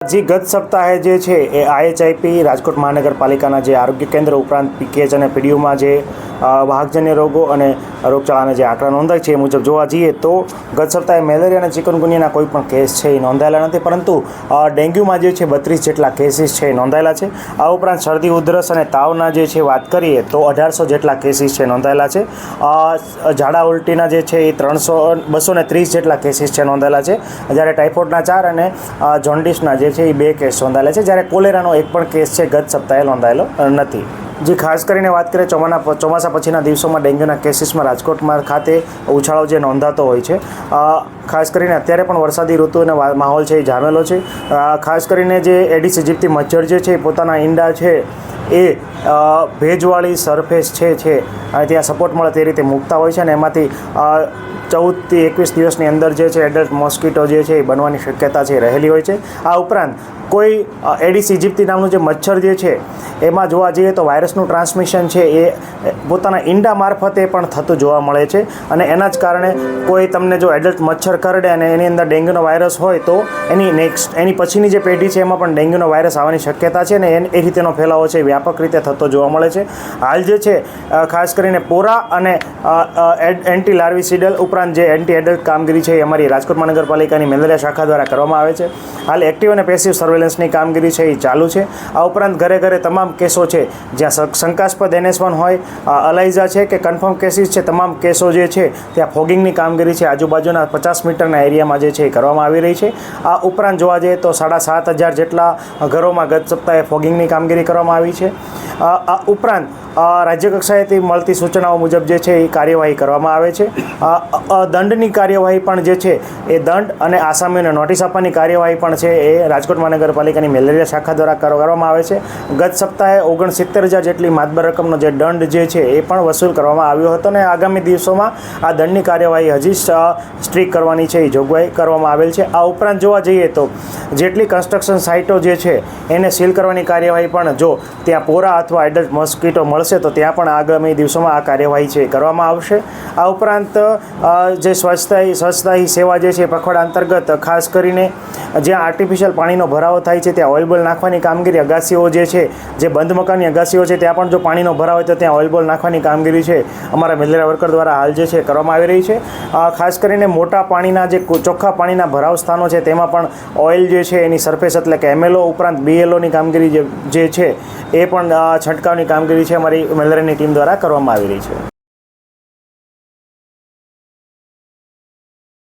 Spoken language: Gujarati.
जी गत सप्ताहे जे छे ए IHIP રાજકોટ મહાનગરપાલિકાના જે આરોગ્ય કેન્દ્ર ઉપરાંત PKH અને PDUમાં જે વાહકજન્ય રોગો અને રોગચાળાના જે આંકડા નોંધાય છે એ મુજબ જોવા જઈએ તો ગત સપ્તાહે મેલેરિયા અને ચિકનગુનિયાના કોઈ પણ કેસ છે એ નોંધાયેલા નથી, પરંતુ ડેન્ગ્યુમાં જે છે 32 જેટલા કેસીસ છે એ નોંધાયેલા છે। આ ઉપરાંત શરદી ઉધરસ અને તાવના જે છે વાત કરીએ તો 1800 જેટલા કેસીસ છે નોંધાયેલા છે। ઝાડા ઉલટીના જે છે એ 230 જેટલા કેસીસ છે નોંધાયેલા છે, જ્યારે ટાઇફોઇડના 4 અને જોન્ડિસના જે છે એ 2 કેસ નોંધાયેલા છે, જ્યારે કોલેરાનો એક પણ કેસ છે ગત સપ્તાહે નોંધાયેલો નથી। જે ખાસ કરીને વાત કરીએ ચોમાસા પછીના દિવસોમાં ડેન્ગ્યુના કેસીસમાં રાજકોટમાં ખાતે ઉછાળો જે નોંધાતો હોય છે, ખાસ કરીને અત્યારે પણ વરસાદી ઋતુનો માહોલ છે એ જામેલો છે। ખાસ કરીને જે એડિસ ઇજિપ્તી મચ્છર જે છે એ પોતાના ઈંડા છે એ ભેજવાળી સરફેસ છે ત્યાં સપોર્ટ મળે તે રીતે મૂકતા હોય છે, અને એમાંથી 14 થી 21 દિવસની અંદર જે છે એડલ્ટ મોસ્કીટો જે છે એ બનવાની શક્યતા છે રહેલી હોય છે। આ ઉપરાંત કોઈ એડિસ ઇજિપ્તી નામનું જે મચ્છર જે છે એમાં જોવા જઈએ તો વાયરસનું ટ્રાન્સમિશન છે એ પોતાના ઈંડા મારફતે પણ થતું જોવા મળે છે, અને એના જ કારણે કોઈ તમને જો એડલ્ટ મચ્છર કરડે અને એની અંદર ડેન્ગ્યુનો વાયરસ હોય તો એની પછીની જે પેઢી છે એમાં પણ ડેન્ગ્યુનો વાયરસ આવવાની શક્યતા છે, અને એ રીતેનો ફેલાવો છે વ્યાપક રીતે થતો જોવા મળે છે। હાલ જે છે ખાસ કરીને પોરા અને એન્ટી લાર્વિસિડલ ઉપરાંત જે એન્ટી એડલ્ટ કામગીરી છે એ અમારી રાજકોટ મહાનગરપાલિકાની મેલેરિયા શાખા દ્વારા કરવામાં આવે છે। હાલ એક્ટિવ અને પેસિવ સર્વેલન્સની કામગીરી છે એ ચાલુ છે। આ ઉપરાંત ઘરે ઘરે તમામ કેસો છે જ્યાં શંકાસ્પદ NS1 હોય, અલાઇઝા છે કે કન્ફર્મ કેસીસ છે, તમામ કેસો જે છે ત્યાં ફોગિંગની કામગીરી છે આજુબાજુના 50 મીટરના એરિયામાં જે છે એ કરવામાં આવી રહી છે। આ ઉપરાંત જોવા જઈએ તો 7500 જેટલા ઘરોમાં ગત સપ્તાહે ફોગિંગની કામગીરી કરવામાં આવી છે। આ ઉપરાંત રાજ્ય કક્ષાએથી મળતી સૂચનાઓ મુજબ જે છે એ કાર્યવાહી કરવામાં આવે છે। દંડની કાર્યવાહી પણ જે છે એ દંડ અને આસામીને નોટિસ આપવાની કાર્યવાહી પણ છે એ રાજકોટ મહાનગરપાલિકાની મેલેરિયા શાખા દ્વારા કરવામાં આવે છે। ગત સપ્તાહે 69,000 જેટલી માતબર રકમનો જે દંડ જે છે એ પણ વસૂલ કરવામાં આવ્યો હતો, અને આગામી દિવસોમાં આ દંડની કાર્યવાહી હજી સ્ટ્રીક કરવાની છે એ જોગવાઈ કરવામાં આવેલ છે। આ ઉપરાંત જોવા જઈએ તો જેટલી કન્સ્ટ્રક્શન સાઇટો જે છે એને સીલ કરવાની કાર્યવાહી પણ જો ત્યાં પોરા અથવા એડલ્ટ મોસ્કીટો મળશે તો ત્યાં પણ આગામી દિવસોમાં આ કાર્યવાહી છે કરવામાં આવશે। આ ઉપરાંત જે સ્વચ્છતા હી સેવા જે છે પખવાડા અંતર્ગત ખાસ કરીને જ્યાં આર્ટિફિશિયલ પાણીનો ભરાવો થાય છે ત્યાં ઓઇલ બોલ નાખવાની કામગીરી, અગાસીઓ જે છે જે બંધ મકાનની અગાસીઓ છે ત્યાં પણ જો પાણીનો ભરાવ હોય તો ત્યાં ઓઇલ બોલ નાખવાની કામગીરી છે અમારા મેલેરિયા વર્કર દ્વારા હાલ જે છે કરવામાં આવી રહી છે। ખાસ કરીને મોટા પાણીના જે ચોખ્ખા પાણીના ભરાવ સ્થાનો છે તેમાં પણ ઓઇલ જે છે એની સરફેસ એટલે કે MLO ઉપરાંત BLOની કામગીરી જે છે એ પણ છંટકાવની કામગીરી છે અમારી મેલેરિયાની ટીમ દ્વારા કરવામાં આવી રહી છે।